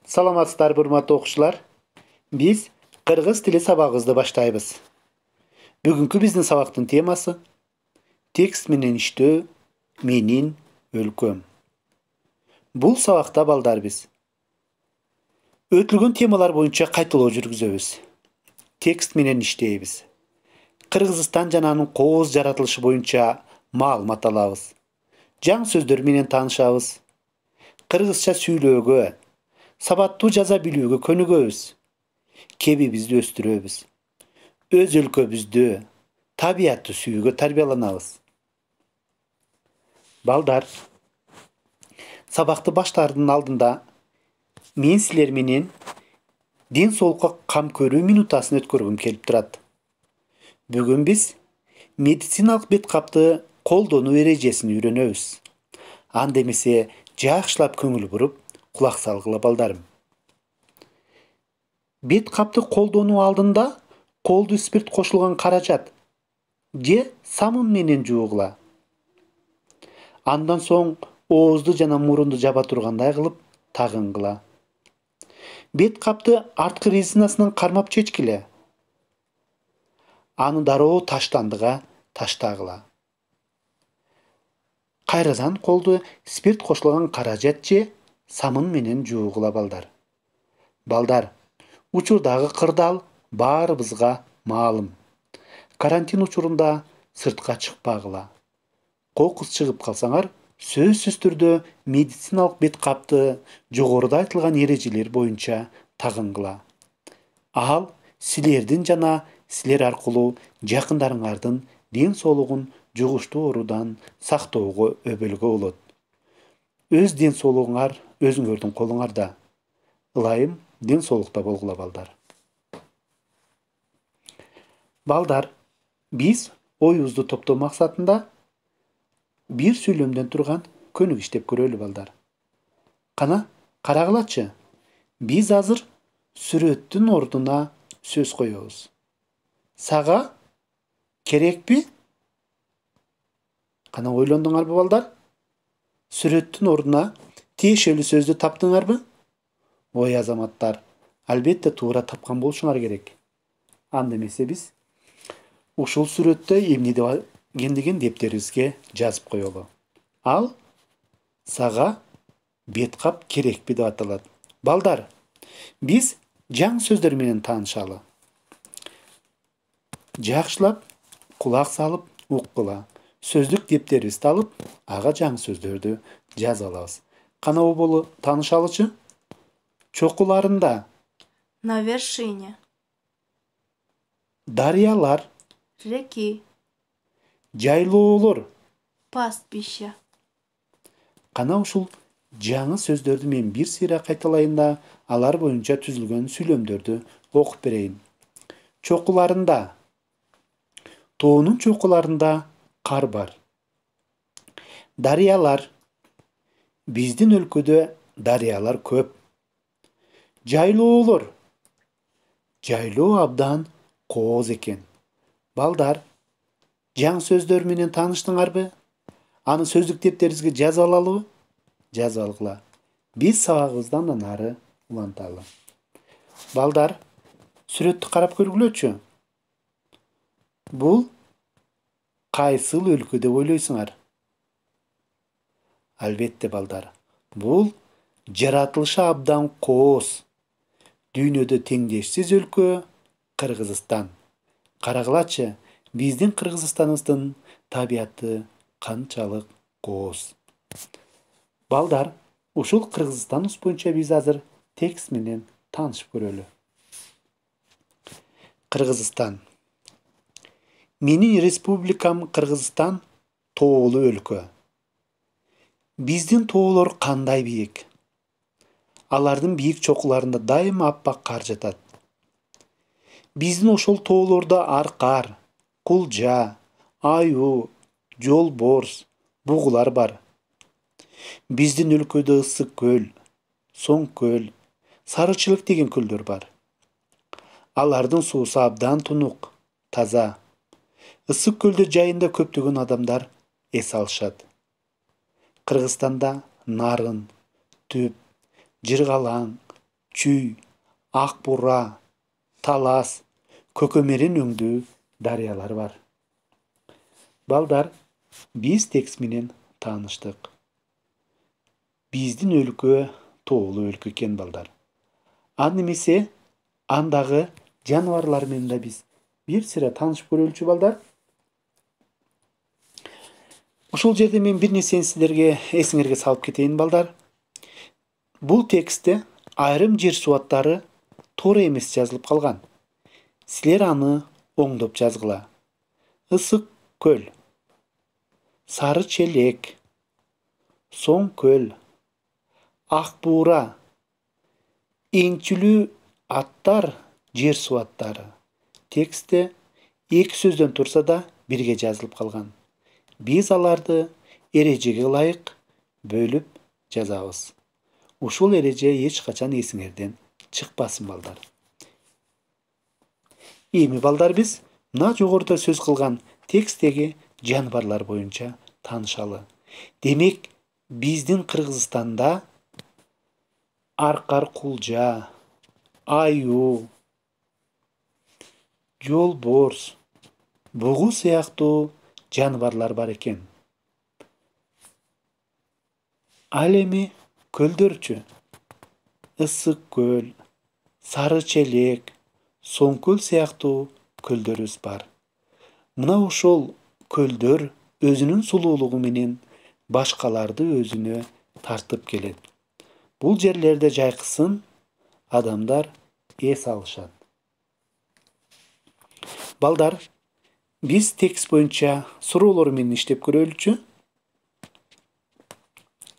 Саламатсыздарбы, урматтуу окуучулар. Биз кыргыз тили сабагыбызды баштайбыз. Бүгүнкү биздин сабактын темасы текст менен иштөө менин өлкөм. Бул сабакта балдар биз өтүлгөн темалар боюнча кайталоо жүргүзөбүз. Текст менен иштейбиз. Кыргызстан жана анын кооз жаратылышы боюнча маалымат алабыз. Жаңы сөздөр менен таанышабыз. Кыргызча сүйлөөгө, сабаттуу жаза билүүгө көнүгөбүз. Кебибизди өстүрөбүз. Өз өлкөбүздү, табиятты сүйүүгө тарбияланабыз. Балдар, сабакты баштаардын алдында мен силер менен ден соолукка кам көрүү минутасын өткөргүм келип турат. Бүгүн биз медициналык бет капты колдонуу эрежесин үйрөнөбүз. Анда эмесе жакшылап көңүл буруп, кулак салгыла балдарым. Бет капты колдонуу алдында колду спирт кошулган каражат же самын менен жуугула. Андан соң оозду жана мурунду жаба тургандай кылып тагынгыла. Бет капты арткы резинасынан кармап чечкиле. Аны дароо таштандыга таштагыла. Кайрадан колду спирт кошулган каражат же самын менен жуугула балдар. Балдар, учурдагы кырдаал баарыбызга маалым. Карантин учурунда сыртка чыкпагыла. Кокус чыгып калсаңар, сөзсүз түрдө медициналык бет капты жогоруда айтылган эрежелер боюнча тагынгыла. Ал силердин жана силер аркылуу жакындарыңардын ден соолугун жугуштуу оорудан сактоого өбөлгө болот. Өз ден соолугуңар өзүңөрдүн колуңарда. Ылайым ден соолукта болгула балдар. Балдар, биз оюбузду топтоо максатында бир сүйлөмдөн турган көнүк иштеп көрөлү балдар. Кана, карагылачы. Биз азыр сүрөттүн ордуна сөз коебуз. Сага керекпи? Кана ойлондуңарбы балдар? Сүрөттүн ордуна тиешелүү сөздү таптыңарбы? Ой азаматтар, албетте туура тапкан болушуңар керек. Анда эмесе биз ушул сүрөттө эмне деп экен дептерибизге жазып коелу. Ал сага бет кап керекпи деп аталат. Балдар, биз жаңы сөздөр менен таанышалы. Жакшылап кулак салып уккула. Сөздүк дептерибизди алып, ага жаңы сөздөрдү жазып алабыз. Кана болу таанышалычы? Чокуларында. На вершине. Дарыялар. Реки. Жайлоолор. Пастбище. Кана ушул жаңы сөздөрдү мен бир сыйра кайталайын да, алар боюнча түзүлгөн сүйлөмдөрдү окуп берейин. Чокуларында. Тоонун чокуларында кар бар. Дарыялар. Биздин өлкөдө дарыялар көп. Жайлоолор. Жайлоо абдан кооз экен. Балдар, жаңы сөздөр менен тааныштыңарбы? Аны сөздүк дептерибизге жазып алалыбы? Жазып алгыла. Биз сабагыбызды андан ары уланталы. Балдар, сүрөттү карап көргүлөчү. Бул кайсыл өлкө деп ойлойсуңар? Албетте балдар, бул жаратылышы абдан кооз, дүйнөдө теңдешсиз өлкө Кыргызстан. Карагылачы, биздин Кыргызстаныбыздын табияты канчалык кооз. Балдар, ушул Кыргызстаныбыз боюнча биз азыр текст менен таанышып көрөлү. Кыргызстан. Менин республикам Кыргызстан тоолуу өлкө. Биздин тоолор кандай бийик? Алардын бийик чокуларында дайыма аппак кар жатат. Биздин ошол тоолордо аркар, кулжа, аюу, жолборс, бугулар бар. Биздин өлкөдө ысык көл, соң көл, сарычылык деген көлдөр бар. Алардын суусу абдан тунук, таза. Ысык көлдөр жайында көптөгөн адамдар эс алышат. Кыргызстанда нарын, түп, жыргалаң, Чүй, Ак Бура, Талас, Көкөмерин өңдүү дарыялар бар. Балдар, биз текст менен тааныштык. Биздин өлкө тоолуу өлкө экен балдар. Аны эмесе андагы жаныбарлар менен да биз бир сыйра таанышып көрөлүчү балдар. Ушул жерде мен бир нерсени силерге эсиңерге салып кетейин балдар. Бул текстте айрым жер суаттары туура эмес жазылып калган. Силер аны оңдоп жазгыла. Ысык көл, Сары Челек, Соң көл, Ак Бура, эңчүлүү аттар жер суаттары. Текстте эки сөздөн турса да бирге жазылып калган. Биз аларды эрежеге ылайык бөлүп жазабыз. Ушул эреже эч качан эсиңерден чыкпасын балдар. Эми балдар биз мына жогоруда сөз кылган тексттеги жаныбарлар боюнча таанышалы. Демек, биздин Кыргызстанда аркар кулжа, аюу, жолборс, бугу сыяктуу жаныбарлар бар экен. Ал эми көлдөрчү? Ысык көл, Сары Челек, Соң көл сыяктуу көлдөрүбүз бар. Мына ошол көлдөр өзүнүн сулуулугу менен башкаларды өзүнө тартып келет. Бул жерлерде жайкысын адамдар эс алышат. Балдар, биз текст боюнча суроолор менен иштеп көрөлүчү.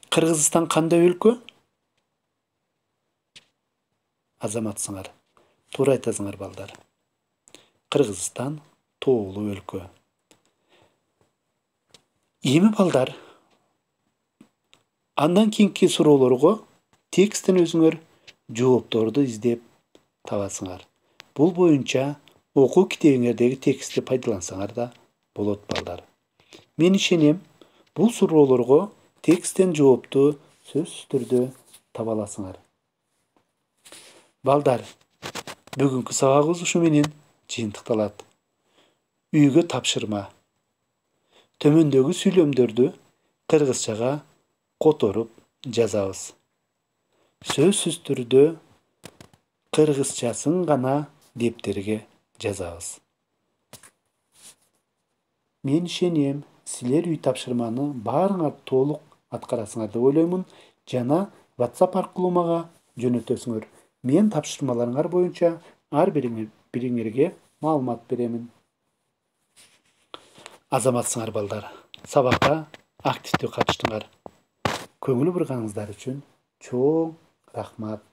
Кыргызстан кандай өлкө? Азаматсыңар. Туура айтасыңар балдар. Кыргызстан тоолуу өлкө. Эми балдар, андан кийинки суроолорго тексттен өзүңөр жоопторду издеп табасыңар. Бул боюнча окуу китебиңердеги текстти пайдалансаңар да болот балдар. Мен ишенем, бул суроолорго тексттен жоопту сөзсүз түрдө таба аласыңар. Балдар, бүгүнкү сабагыбыз ушу менен жыйынтыкталат. Үйгө тапшырма. Төмөндөгү сүйлөмдөрдү кыргызчага которуп жазабыз. Сөзсүз түрдө кыргызчасын гана дептерге жазабыз. Мен ишенем, силер үй тапшырманы баарыңар толук аткарасыңар деп ойлоймун. Жана WhatsApp аркылуу мага жөнөтөсүңөр. Мен тапшырмаларыңар боюнча ар бириңерге маалымат беремин. Азаматсыңар балдар. Сабакка активдүү катыштыңар. Көңүл бурганыңыздар үчүн чоң рахмат.